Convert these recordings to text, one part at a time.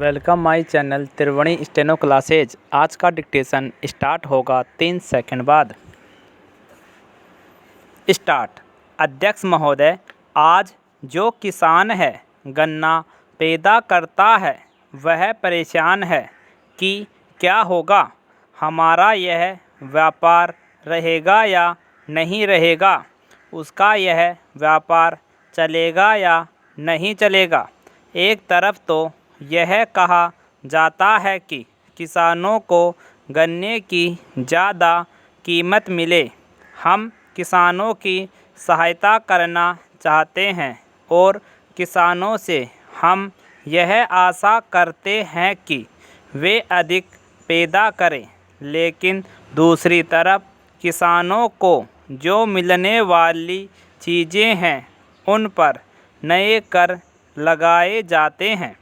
Welcome my channel Triveni steno classes. आज का dictation start होगा 3 सेकंड बाद। स्टार्ट। अध्यक्ष महोदय, आज जो किसान है गन्ना पैदा करता है वह परेशान है कि क्या होगा, हमारा यह व्यापार रहेगा या नहीं रहेगा, उसका यह व्यापार चलेगा या नहीं चलेगा। एक तरफ तो यह कहा जाता है कि किसानों को गन्ने की ज़्यादा कीमत मिले। हम किसानों की सहायता करना चाहते हैं और किसानों से हम यह आशा करते हैं कि वे अधिक पैदा करें, लेकिन दूसरी तरफ किसानों को जो मिलने वाली चीज़ें हैं उन पर नए कर लगाए जाते हैं।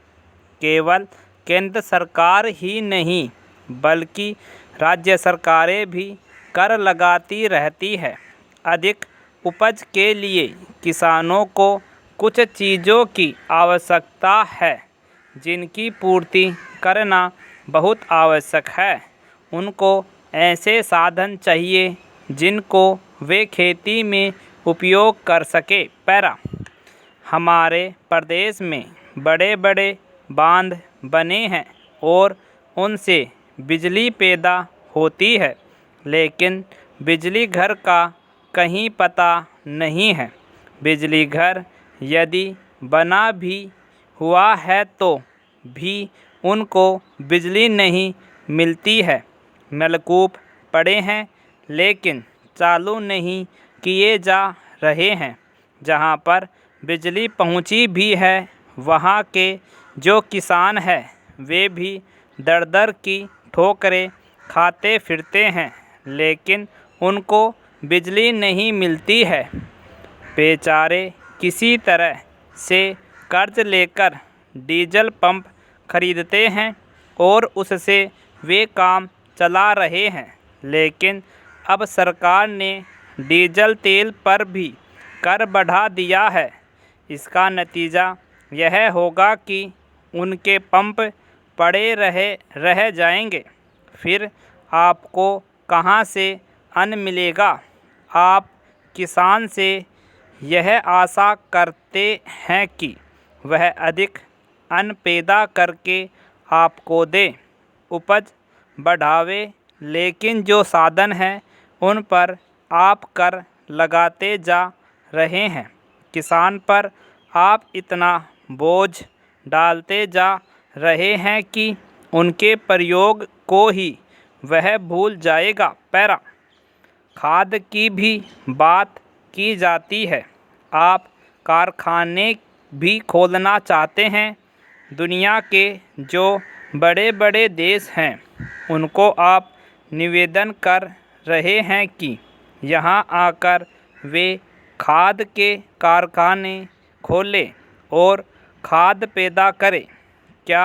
केवल केंद्र सरकार ही नहीं बल्कि राज्य सरकारें भी कर लगाती रहती है। अधिक उपज के लिए किसानों को कुछ चीज़ों की आवश्यकता है जिनकी पूर्ति करना बहुत आवश्यक है। उनको ऐसे साधन चाहिए जिनको वे खेती में उपयोग कर सके। पैरा। हमारे प्रदेश में बड़े बड़े बांध बने हैं और उनसे बिजली पैदा होती है, लेकिन बिजली घर का कहीं पता नहीं है। बिजली घर यदि बना भी हुआ है तो भी उनको बिजली नहीं मिलती है। नलकूप पड़े हैं लेकिन चालू नहीं किए जा रहे हैं। जहाँ पर बिजली पहुँची भी है वहाँ के जो किसान हैं वे भी दर दर की ठोकरें खाते फिरते हैं, लेकिन उनको बिजली नहीं मिलती है। बेचारे किसी तरह से कर्ज लेकर डीजल पंप खरीदते हैं और उससे वे काम चला रहे हैं, लेकिन अब सरकार ने डीजल तेल पर भी कर बढ़ा दिया है। इसका नतीजा यह होगा कि उनके पंप पड़े रह जाएंगे। फिर आपको कहाँ से अन्न मिलेगा? आप किसान से यह आशा करते हैं कि वह अधिक अन्न पैदा करके आपको दे, उपज बढ़ावे, लेकिन जो साधन हैं उन पर आप कर लगाते जा रहे हैं। किसान पर आप इतना बोझ डालते जा रहे हैं कि उनके प्रयोग को ही वह भूल जाएगा। पैरा। खाद की भी बात की जाती है। आप कारखाने भी खोलना चाहते हैं। दुनिया के जो बड़े बड़े देश हैं उनको आप निवेदन कर रहे हैं कि यहाँ आकर वे खाद के कारखाने खोलें और खाद पैदा करें। क्या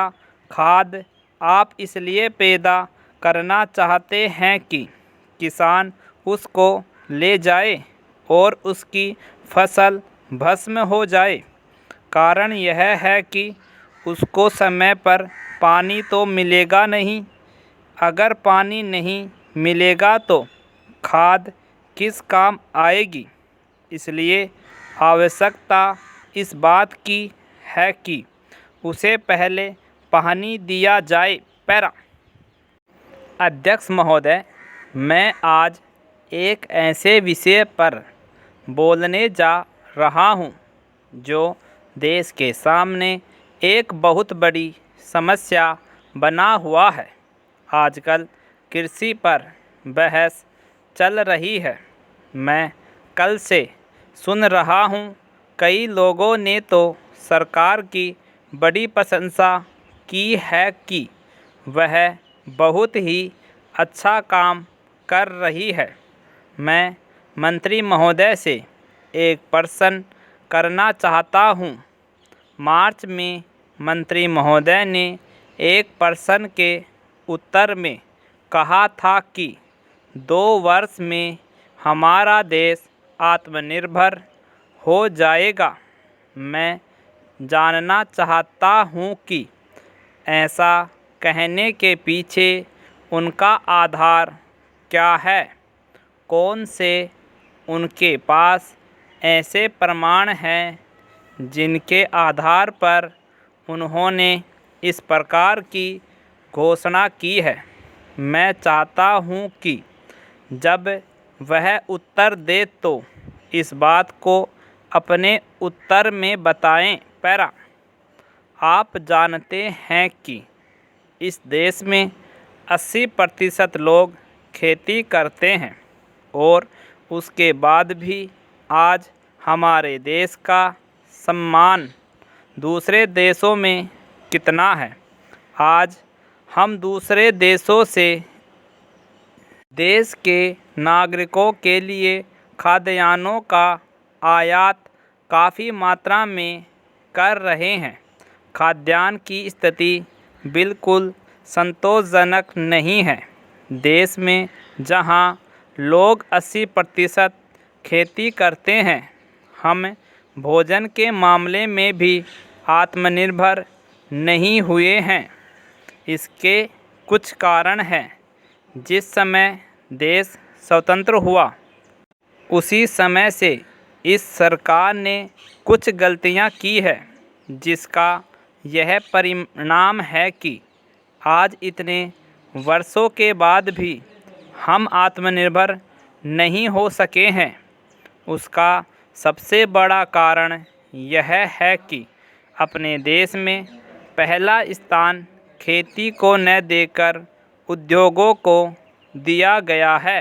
खाद आप इसलिए पैदा करना चाहते हैं कि किसान उसको ले जाए और उसकी फसल भस्म हो जाए? कारण यह है कि उसको समय पर पानी तो मिलेगा नहीं। अगर पानी नहीं मिलेगा तो खाद किस काम आएगी? इसलिए आवश्यकता इस बात की है कि उसे पहले पानी दिया जाए। पैरा। अध्यक्ष महोदय, मैं आज एक ऐसे विषय पर बोलने जा रहा हूँ जो देश के सामने एक बहुत बड़ी समस्या बना हुआ है। आजकल कृषि पर बहस चल रही है। मैं कल से सुन रहा हूँ, कई लोगों ने तो सरकार की बड़ी प्रशंसा की है कि वह बहुत ही अच्छा काम कर रही है। मैं मंत्री महोदय से एक प्रश्न करना चाहता हूँ। मार्च में मंत्री महोदय ने एक प्रश्न के उत्तर में कहा था कि 2 वर्ष में हमारा देश आत्मनिर्भर हो जाएगा। मैं जानना चाहता हूँ कि ऐसा कहने के पीछे उनका आधार क्या है? कौन से उनके पास ऐसे प्रमाण हैं जिनके आधार पर उन्होंने इस प्रकार की घोषणा की है? मैं चाहता हूँ कि जब वह उत्तर दे तो इस बात को अपने उत्तर में बताएं। पैरा, आप जानते हैं कि इस देश में 80% लोग खेती करते हैं और उसके बाद भी आज हमारे देश का सम्मान दूसरे देशों में कितना है? आज हम दूसरे देशों से देश के नागरिकों के लिए खाद्यान्नों का आयात काफ़ी मात्रा में कर रहे हैं। खाद्यान्न की स्थिति बिल्कुल संतोषजनक नहीं है। देश में जहां लोग 80% खेती करते हैं, हम भोजन के मामले में भी आत्मनिर्भर नहीं हुए हैं। इसके कुछ कारण हैं। जिस समय देश स्वतंत्र हुआ उसी समय से इस सरकार ने कुछ गलतियां की है, जिसका यह परिणाम है कि आज इतने वर्षों के बाद भी हम आत्मनिर्भर नहीं हो सके हैं। उसका सबसे बड़ा कारण यह है कि अपने देश में पहला स्थान खेती को न देकर उद्योगों को दिया गया है।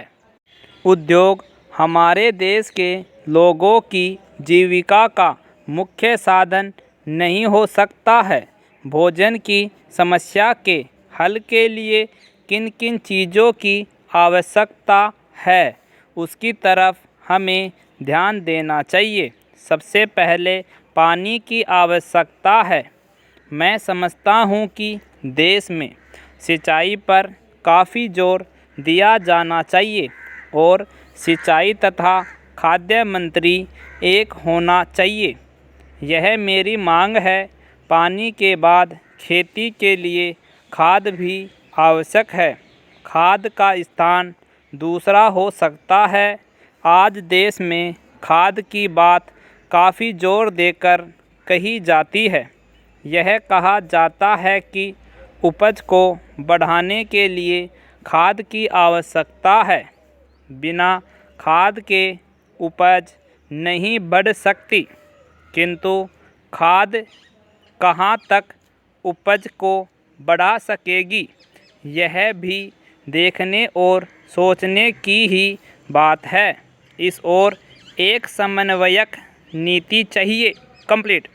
उद्योग हमारे देश के लोगों की जीविका का मुख्य साधन नहीं हो सकता है। भोजन की समस्या के हल के लिए किन किन चीज़ों की आवश्यकता है, उसकी तरफ हमें ध्यान देना चाहिए। सबसे पहले पानी की आवश्यकता है। मैं समझता हूँ कि देश में सिंचाई पर काफ़ी जोर दिया जाना चाहिए और सिंचाई तथा खाद्य मंत्री एक होना चाहिए। यह मेरी मांग है। पानी के बाद खेती के लिए खाद भी आवश्यक है। खाद का स्थान दूसरा हो सकता है। आज देश में खाद की बात काफ़ी जोर देकर कही जाती है। यह कहा जाता है कि उपज को बढ़ाने के लिए खाद की आवश्यकता है। बिना खाद के उपज नहीं बढ़ सकती, किंतु खाद कहाँ तक उपज को बढ़ा सकेगी, यह भी देखने और सोचने की ही बात है। इस ओर एक समन्वयक नीति चाहिए। कंप्लीट।